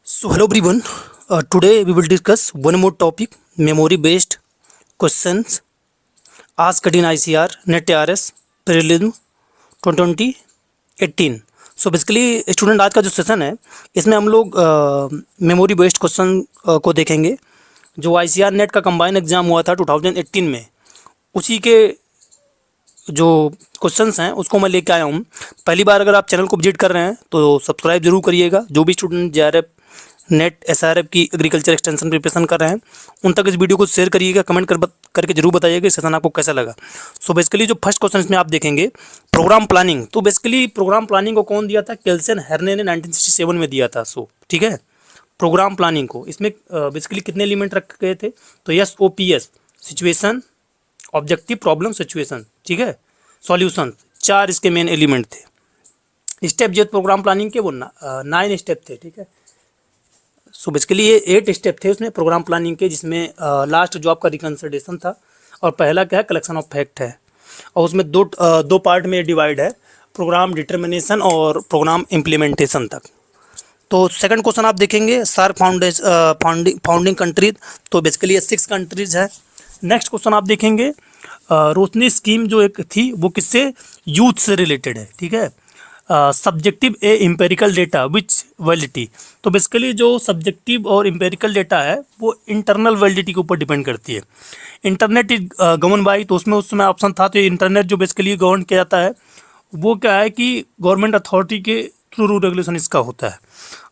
So hello everyone. Today we will discuss one more topic: memory-based questions asked in ICR NET ARS Prelim 2018. So basically student आज का जो session है इसमें हम लोग memory based question को देखेंगे जो ICR नेट का कंबाइन एग्जाम हुआ था 2018 में। उसी के जो क्वेश्चंस हैं उसको मैं लेके आया हूँ। पहली बार अगर आप चैनल को विजिट कर रहे हैं तो सब्सक्राइब जरूर करिएगा। जो भी स्टूडेंट JRF नेट SRF की एग्रीकल्चर एक्सटेंशन प्रिपरेशन कर रहे हैं उन तक इस वीडियो को शेयर करिएगा। कमेंट करके जरूर बताइएगा कि सेशन आपको कैसा लगा। सो बेसिकली जो फर्स्ट क्वेश्चन इसमें आप देखेंगे प्रोग्राम प्लानिंग। तो बेसिकली प्रोग्राम प्लानिंग को कौन दिया था? केल्सन हेर्ने ने 1967 में दिया था। सो ठीक है, प्रोग्राम प्लानिंग को इसमें बेसिकली कितने एलिमेंट रखे गए थे? तो SOPS situation, objective, problem, situation, ठीक है, सॉल्यूशन, 4 इसके मेन एलिमेंट थे। स्टेप जो प्रोग्राम प्लानिंग के वो 9 स्टेप थे, ठीक है। सो बेसिकली ये 8 स्टेप थे उसमें प्रोग्राम प्लानिंग के, जिसमें लास्ट जो आपका रिकन्सिडरेशन था और पहला क्या है, कलेक्शन ऑफ फैक्ट है। और उसमें दो पार्ट में डिवाइड है, प्रोग्राम डिटर्मिनेशन और प्रोग्राम इम्प्लीमेंटेशन तक। तो सेकंड क्वेश्चन आप देखेंगे सार्क फाउंडिंग कंट्रीज। तो बेसिकली ये 6 कंट्रीज है। नेक्स्ट क्वेश्चन आप देखेंगे रोशनी स्कीम जो एक थी वो किससे? यूथ से रिलेटेड है, ठीक है। Subjective A empirical data which validity. तो बेसिकली जो सब्जेक्टिव और एम्पेरिकल डेटा है वो इंटरनल वैलिडिटी के ऊपर डिपेंड करती है। इंटरनेट इज गवर्न बाई, तो उसमें उस समय ऑप्शन था। तो इंटरनेट जो बेसिकली गवर्न किया जाता है वो क्या है कि गवर्नमेंट अथॉरिटी के थ्रू रूल रेगुलेशन इसका होता है।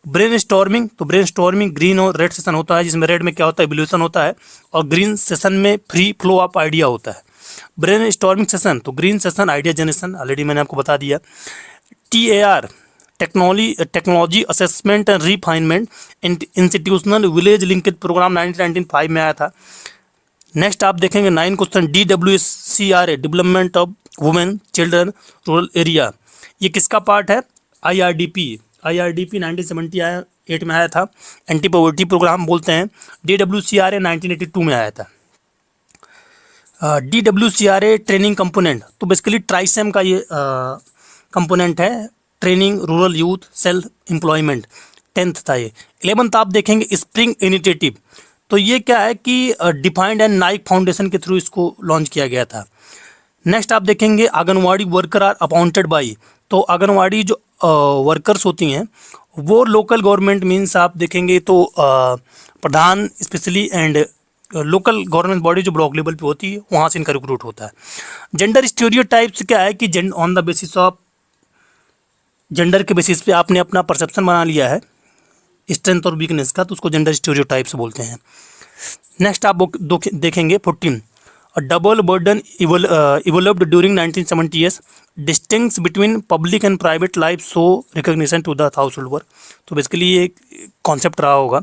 ब्रेन स्टॉर्मिंग, तो ब्रेन स्टॉर्मिंग ग्रीन और रेड सेशन होता है, जिसमें रेड में क्या होता है, एवोल्यूशन होता है, और ग्रीन सेशन में फ्री फ्लो ऑफ आइडिया होता है। ब्रेन स्टॉर्मिंग सेशन, तो green session idea generation, already मैंने आपको बता दिया। TAR technology assessment and refinement institutional village linkage programme 1995 में आया था। नेक्स्ट आप देखेंगे 9 question DWCRA development of women children rural area. ये किसका पार्ट है? IRDP 1978 में आया था, एंटी पॉवर्टी प्रोग्राम बोलते हैं। DWCRA 1982 में आया था। DWCRA ट्रेनिंग कंपोनेंट, तो बेसिकली ट्राइसेम का ये कंपोनेंट है, training rural youth self employment, 10th था ये। 11th आप देखेंगे स्प्रिंग इनिशिएटिव। तो ये क्या है कि डिफाइंड एंड नाइक फाउंडेशन के थ्रू इसको लॉन्च किया गया था। नेक्स्ट आप देखेंगे anganwadi worker are appointed by. तो आंगनवाड़ी जो वर्कर्स होती हैं वो लोकल गवर्नमेंट मीन्स आप देखेंगे तो प्रधान specially and local government body जो ब्लॉक लेवल पे होती है वहाँ से इनका रिक्रूट होता है। जेंडर स्टीरियोटाइप्स क्या है कि on the basis of gender के बेसिस पे आपने अपना परसेप्शन बना लिया है स्ट्रेंथ और वीकनेस का, तो उसको जेंडर स्टीरियोटाइप्स बोलते हैं। नेक्स्ट आप देखेंगे 14 double burden evolved during 1970s, distinction between public and private life so recognition to the household work. तो बेसिकली ये कॉन्सेप्ट रहा होगा।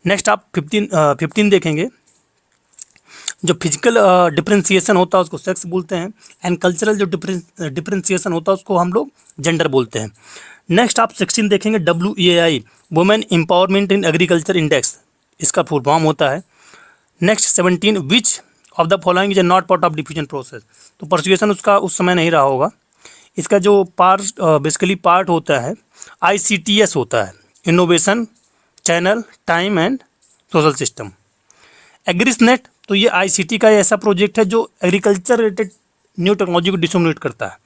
नेक्स्ट आप 15 देखेंगे, जो फिजिकल डिफ्रेंसिएशन होता है उसको सेक्स बोलते हैं, एंड कल्चरल जो डिफ्रेंसिएशन होता है उसको हम लोग जेंडर बोलते हैं। नेक्स्ट आप 16 देखेंगे WEAI women empowerment in agriculture index, इसका फुल फॉर्म होता है। Next 17 which of the following is not part of diffusion process. तो परसुएशन उसका उस समय नहीं रहा होगा। इसका जो पार्ट बेसिकली पार्ट होता है ICTS होता है, innovation channel time and social system. Agrisnet, तो ये ICT का ऐसा प्रोजेक्ट है जो एग्रीकल्चर रिलेटेड न्यू टेक्नोलॉजी को डिसोमिनेट करता है,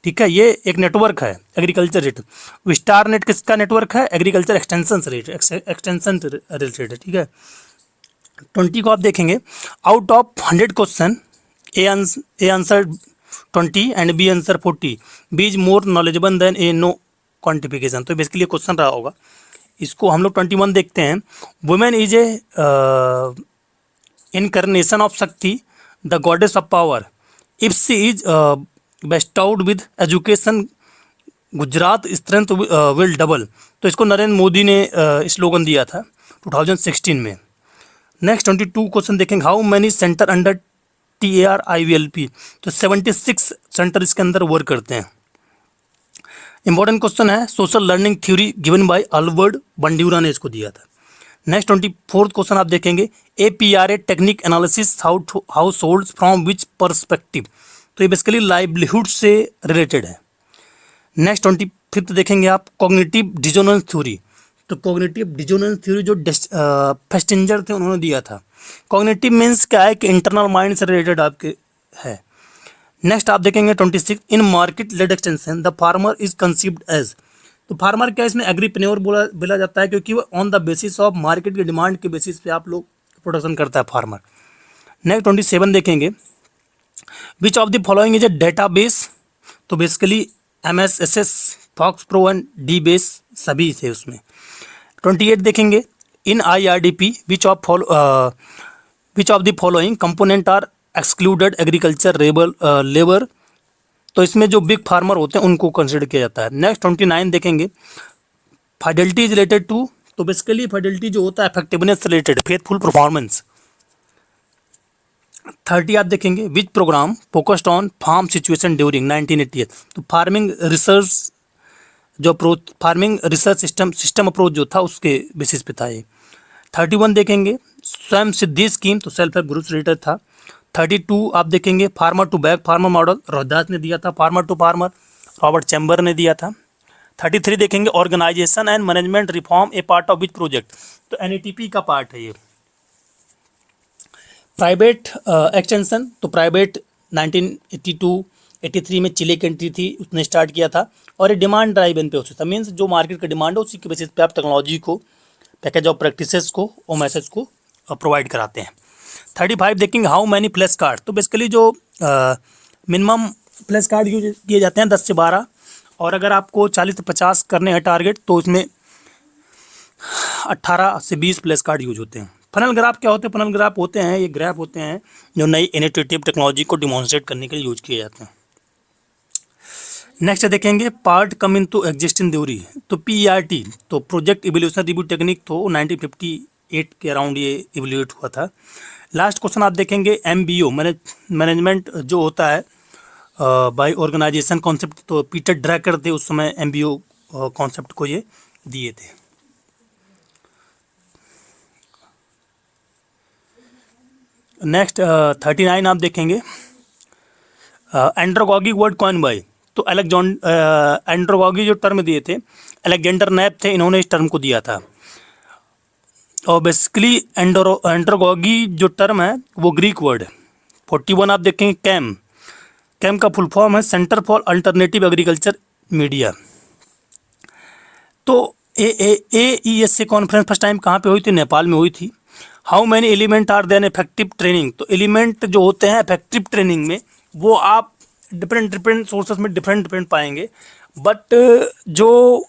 ठीक है। ये एक नेटवर्क है एग्रीकल्चर रिलेटेड। विस्टार नेट किसका नेटवर्क है? एग्रीकल्चर एक्सटेंशन रिलेटेड, ठीक है। 20 को आप देखेंगे out of 100 question A answer 20 and B answer 40, B is more knowledgeable than A no quantification. तो बेसिकली क्वेश्चन रहा होगा। इसको हम लोग 21 देखते हैं। Women is a incarnation of Shakti, the goddess of power. If she is bestowed with education, Gujarat strength will double. तो इसको नरेंद्र मोदी ने स्लोगन दिया था 2016 में। नेक्स्ट 22 क्वेश्चन देखेंगे how many centre under TAR IVLP। तो 76 सेंटर इसके अंदर वर्क करते हैं। इंपॉर्टेंट क्वेश्चन है social learning theory given by Albert Bandura ने इसको दिया था। नेक्स्ट 24th क्वेश्चन आप देखेंगे APRA technique analysis house hold from which perspective. तो ये बेसिकली लाइवलीहुड से रिलेटेड है। नेक्स्ट 25th फिफ्थ देखेंगे आप कॉग्निटिव डिसोनेंस थ्योरी। तो कॉग्निटिव डिसोनेंस थ्योरी जो फेस्टिंजर थे उन्होंने दिया था। कॉग्निटिव मीन्स क्या है कि इंटरनल माइंड से रिलेटेड आपके है। नेक्स्ट आप देखेंगे 26 in market led extension the farmer is conceived as. तो फार्मर क्या इसमें एग्रीप्रेन्योर बोला जाता है, क्योंकि वो on the basis of market की डिमांड के बेसिस पे आप लोग प्रोडक्शन करता है फार्मर। नेक्स्ट 27 देखेंगे which of the following is a database. तो basically MSSS, FoxPro and dBase सभी थे उसमें। 28 देखेंगे in IRDP which of the following component are excluded agriculture labour. तो इसमें जो बिग फार्मर होते हैं उनको कंसिडर किया जाता है। नेक्स्ट 29 देखेंगे फाइडेलिटी इज रिलेटेड टू। तो बेसिकली फाइडेलिटी जो होता है इफेक्टिवनेस से रिलेटेड, फेथफुल परफॉर्मेंस। 30 आप देखेंगे which programme focused on farm situation during 1988। तो फार्मिंग रिसर्च जो approach, farming research system approach जो था उसके बेसिस पे था ये। 31 देखेंगे स्वयं सिद्धि स्कीम, तो सेल्फ हेल्प ग्रुप से रिलेटेड था। 32 आप देखेंगे farmer to back farmer model, Rohdas ने दिया था। Farmer to farmer, Robert Chamber ने दिया था। 33 देखेंगे organisation and management reform a part of which project. तो NATP का पार्ट है ये। प्राइवेट एक्सटेंशन, तो प्राइवेट 1982-83 में चिले की एंट्री थी, उसने स्टार्ट किया था और ये डिमांड ड्राइवन पे होता था। मीन्स जो मार्केट का डिमांड है उसी के बेसिस पे आप टेक्नोलॉजी को, पैकेज ऑफ प्रैक्टिसेस को और मैसेज को प्रोवाइड कराते हैं। 35 देखेंगे हाउ मैनी फ्लैश कार्ड। तो बेसिकली जो मिनिमम फ्लैश कार्ड यूज किए जाते हैं 10 से 12, और अगर आपको 40 से 50 करने हैं टारगेट तो उसमें 18 से 20 फ्लैश कार्ड यूज होते हैं। फनल ग्राफ क्या होते हैं? फनल ग्राफ होते हैं, ये ग्राफ होते हैं जो नई इनोवेटिव टेक्नोलॉजी को डिमॉन्स्ट्रेट करने के लिए यूज किए जाते हैं। नेक्स्ट देखेंगे part come in to existing theory. तो PERT, तो प्रोजेक्ट इवोल्यूशन रिव्यू टेक्निक, तो 1958 के अराउंड ये इवोल्यूट हुआ था। लास्ट क्वेश्चन आप देखेंगे MBO मैनेजमेंट जो होता है बाय ऑर्गेनाइजेशन कॉन्सेप्ट। तो पीटर ड्रैकर थे उस समय MBO कॉन्सेप्ट को ये दिए थे। नेक्स्ट 39 आप देखेंगे एंड्रोगॉगी वर्ड कॉइन बाय। तो एंड्रोगॉगी जो टर्म दिए थे अलेक्जेंडर नैप थे, इन्होंने इस टर्म को दिया था। और बेसिकली एंड्रोगॉगी जो टर्म है वो ग्रीक वर्ड है। 41 आप देखेंगे कैम का फुल फॉर्म है centre for alternative agriculture media. तो AESA कॉन्फ्रेंस फर्स्ट टाइम कहाँ पे हुई थी? नेपाल में हुई थी। How many element are then effective training. तो एलिमेंट जो होते हैं इफेक्टिव ट्रेनिंग में वो आप डिफरेंट सोर्सेस में डिफरेंट पाएंगे, बट जो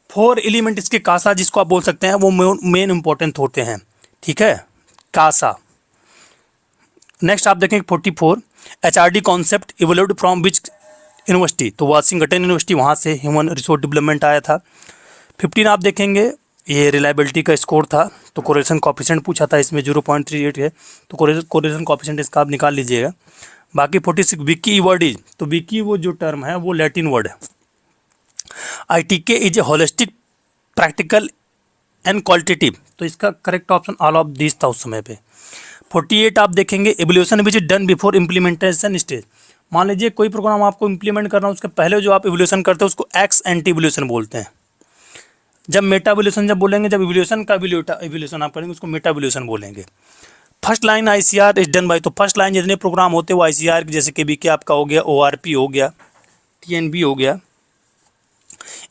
4 एलिमेंट इसके कासा जिसको आप बोल सकते हैं वो मेन इंपॉर्टेंट होते हैं, ठीक है, कासा। नेक्स्ट आप देखेंगे 44 HRD concept evolved from which university. तो वाशिंगटन यूनिवर्सिटी, वहाँ से ह्यूमन रिसोर्स डेवलपमेंट आया था। 15 आप देखेंगे ये रिलायबिलिटी का स्कोर था। तो कोरिलेशन कोएफिशिएंट पूछा था, इसमें 0.38 है, तो कोरिलेशन कोएफिशिएंट इसका आप निकाल लीजिएगा। बाकी 46 विकी वर्ड इज। तो विकी वो जो टर्म है वो लैटिन वर्ड है। ITK is a holistic practical and qualitative. तो इसका correct option all of this था उस समय पे। 48 आप देखेंगे evolution which is done before implementation stage. मान लीजिए कोई प्रोग्राम आपको इम्प्लीमेंट करना है, उसके पहले जो आप इवोल्यूशन करते हैं उसको एक्स एंटी इवोल्यूशन बोलते हैं। जब मेटा इवोल्यूशन जब बोलेंगे, जब इवोल्यूशन का इवोल्यूशन आप करेंगे उसको मेटा इवोल्यूशन बोलेंगे। First line ICR is done by. तो फर्स्ट लाइन जितने प्रोग्राम होते हैं वो ICR, जैसे कि BK आपका हो गया, ORP हो गया, TNB हो गया,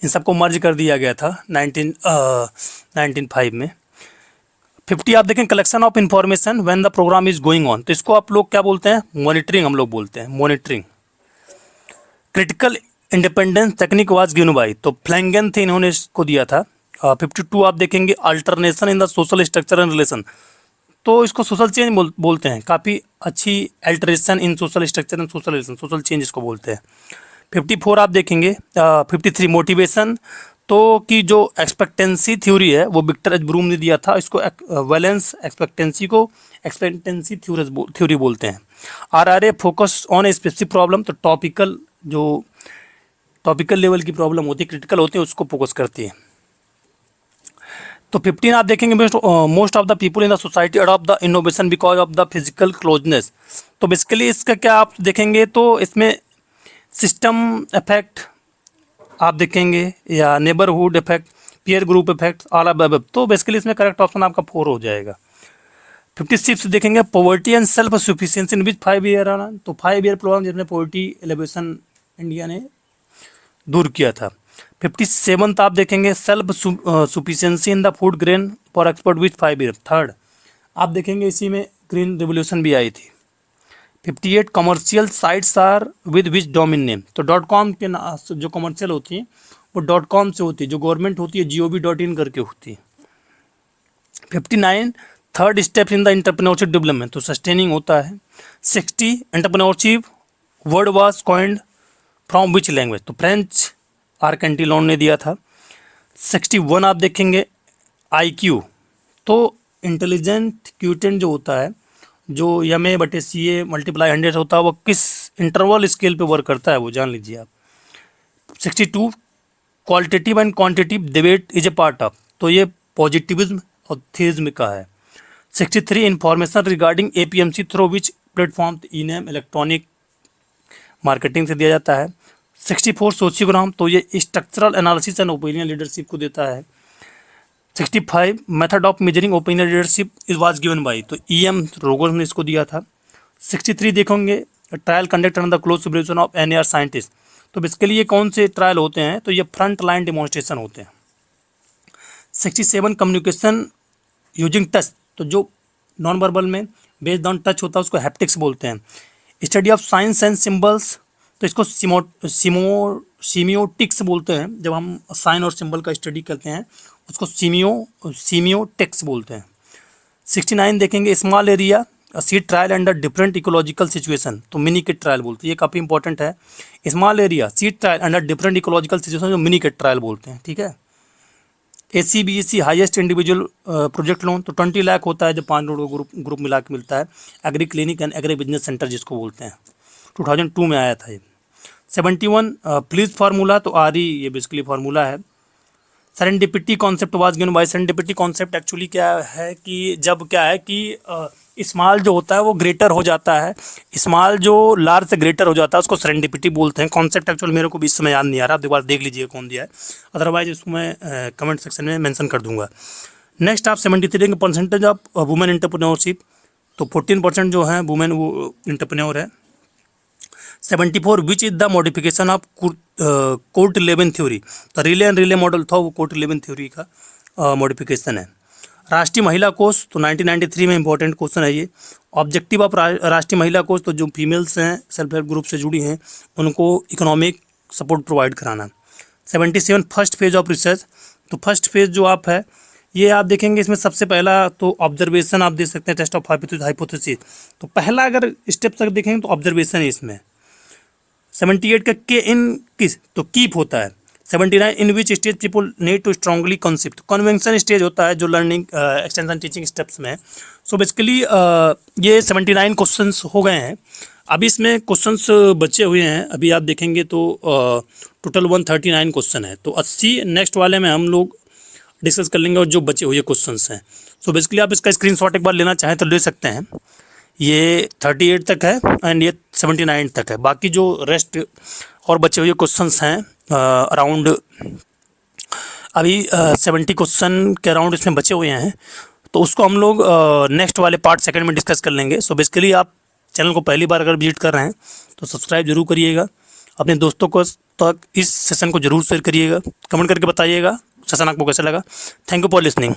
इन सबको मर्ज कर दिया गया था 1905 में। 50 आप देखें collection of information when the programme is going on. तो इसको आप लोग क्या बोलते हैं? मॉनिटरिंग हम लोग बोलते हैं, monitoring. Critical independence technique was given by. तो फ्लैंगन थे, इन्होंने इसको दिया था। 52 आप देखेंगे alternation in the social structure and relation. तो इसको सोशल चेंज बोलते हैं, काफ़ी अच्छी alteration in social structure and social relation, social change इसको बोलते हैं। 54 आप देखेंगे 53 मोटिवेशन। तो की जो एक्सपेक्टेंसी थ्योरी है वो विक्टर एच ब्रूम ने दिया था। इसको वैलेंस एक्सपेक्टेंसी को एक्सपेक्टेंसी थ्योरी बोलते हैं। RRA focus on a specific problem. तो टॉपिकल लेवल की प्रॉब्लम होती है, क्रिटिकल होती है, उसको फोकस करती है। तो 15 आप देखेंगे most of the people in the society adopt the innovation because of the physical closeness. तो बेसिकली इसका क्या आप देखेंगे तो इसमें सिस्टम इफेक्ट आप देखेंगे, या neighbourhood effect, peer group effect, all of the. तो बेसिकली इसमें करेक्ट ऑप्शन आपका 4 हो जाएगा। 56 देखेंगे, poverty and self sufficiency in which 5 year आना। तो 5 ईयर प्रोग्राम जिसमें पॉवर्टी एलिवेशन इंडिया ने दूर किया था। 57 आप देखेंगे, self sufficiency in the food grain for export which 5 year. Third आप देखेंगे, इसी में ग्रीन रिवोल्यूशन भी आई थी। 58 commercial sites are with which domain name. तो .com के जो कमर्शियल होती हैं वो .com से होती है, जो गवर्नमेंट होती है gov.in करके होती है। 59 third step in the entrepreneurship development, तो सस्टेनिंग होता है। 60 entrepreneurship word was coined from which language, तो फ्रेंच आर कैंटिलोन ने दिया था। 61 आप देखेंगे, IQ, तो इंटेलिजेंट क्यूटेंट जो होता है, जो MA/CA मल्टीप्लाई 100 होता है, वो किस इंटरवल स्केल पे वर्क करता है वो जान लीजिए आप। 62 qualitative and quantitative debate is a part of, तो ये पॉजिटिविज्म और थीज्म का है। 63 information regarding APMC through which platform, e-NAM electronic marketing से दिया जाता है। 64 सोशियोग्राम, तो ये structural analysis and opinion leadership को देता है। 65 method of measuring opinion leadership is was given by, तो EM रोगोस ने इसको दिया था। 63 देखोगे, trial conduct under the close supervision of NAR scientist, तो बेसिकली ये कौन से ट्रायल होते हैं, तो ये फ्रंट लाइन डेमोन्स्ट्रेशन होते हैं। 67 कम्युनिकेशन यूजिंग टच, तो जो नॉन वर्बल में बेस्ड ऑन टच होता है उसको हैप्टिक्स बोलते हैं। Study of science and symbols, तो इसको सीमियोटिक्स बोलते हैं, जब हम साइन और सिंबल का स्टडी करते हैं उसको सीमियोटिक्स बोलते हैं। 69 देखेंगे, small area seed trial under different ecological situation, तो मिनी किट ट्रायल बोलते हैं, ये काफ़ी इंपॉर्टेंट है। Small area seed trial under different ecological situation, जो मिनी किट ट्रायल बोलते हैं, ठीक है। ACBEC highest individual project loan, तो 20 लाख होता है, जब 5 लोगों को ग्रुप मिला के मिलता है। Agree clinic and agri business centre जिसको बोलते हैं, 2002 में आया था ये। 71 प्लीज फार्मूला, तो RE ये बेसिकली फार्मूला है। Serendipity concept was given by, serendipity concept actually क्या है कि जब क्या है कि स्मॉल जो होता है वो ग्रेटर हो जाता है, स्मॉल जो लार्ज से ग्रेटर हो जाता है उसको सेरेंडिपिटी बोलते हैं। कॉन्सेप्ट एक्चुअल मेरे को भी इस समय याद नहीं आ रहा, आप एक बार देख लीजिए कौन दिया है, अदरवाइज इसको मैं कमेंट सेक्शन में मेंशन कर दूंगा। नेक्स्ट आप 73 के परसेंटेज ऑफ वुमेन एंटरप्रेन्योरशिप, तो 14% जो है वुमेन वो एंटरप्रेन्योर है। 74 which is the modification of court 11 theory, तो रिले एंड रिले मॉडल था वो कोर्ट 11 थ्योरी का मॉडिफिकेशन है। राष्ट्रीय महिला कोष, तो 1993 में इंपॉर्टेंट क्वेश्चन है ये। ऑब्जेक्टिव ऑफ राष्ट्रीय महिला कोष, तो जो फीमेल्स हैं सेल्फ हेल्प ग्रुप से जुड़ी हैं उनको इकोनॉमिक सपोर्ट प्रोवाइड कराना। 77 फर्स्ट फेज ऑफ रिसर्च, तो फर्स्ट फेज जो आप है ये आप देखेंगे, इसमें सबसे पहला तो ऑब्जर्वेशन आप देख सकते हैं, टेस्ट ऑफ हाइपोथेसिस, तो पहला अगर स्टेप तक देखेंगे तो ऑब्जर्वेशन है इसमें। 78 का के इन किस, तो कीप होता है। 79 in which stage people need to strongly concept, convention stage होता है जो लर्निंग एक्सटेंशन टीचिंग स्टेप्स में। सो बेसिकली ये 79 क्वेश्चंस हो गए हैं। अभी इसमें क्वेश्चंस बचे हुए हैं, अभी आप देखेंगे तो टोटल 139 क्वेश्चन है, तो 80 नेक्स्ट वाले में हम लोग डिस्कस कर लेंगे और जो बचे हुए क्वेश्चंस हैं। सो बेसिकली आप इसका स्क्रीनशॉट एक बार लेना चाहें तो ले सकते हैं। ये 38 तक है एंड ये 79 तक है, बाकी जो रेस्ट और बचे हुए क्वेश्चंस हैं अराउंड अभी 70 क्वेश्चन के अराउंड इसमें बचे हुए हैं, तो उसको हम लोग नेक्स्ट वाले पार्ट सेकंड में डिस्कस कर लेंगे। सो बेसिकली आप चैनल को पहली बार अगर विजिट कर रहे हैं तो सब्सक्राइब जरूर करिएगा, अपने दोस्तों को तक इस सेशन को जरूर शेयर करिएगा, कमेंट करके बताइएगा सेशन आपको कैसा लगा। Thank you for listening.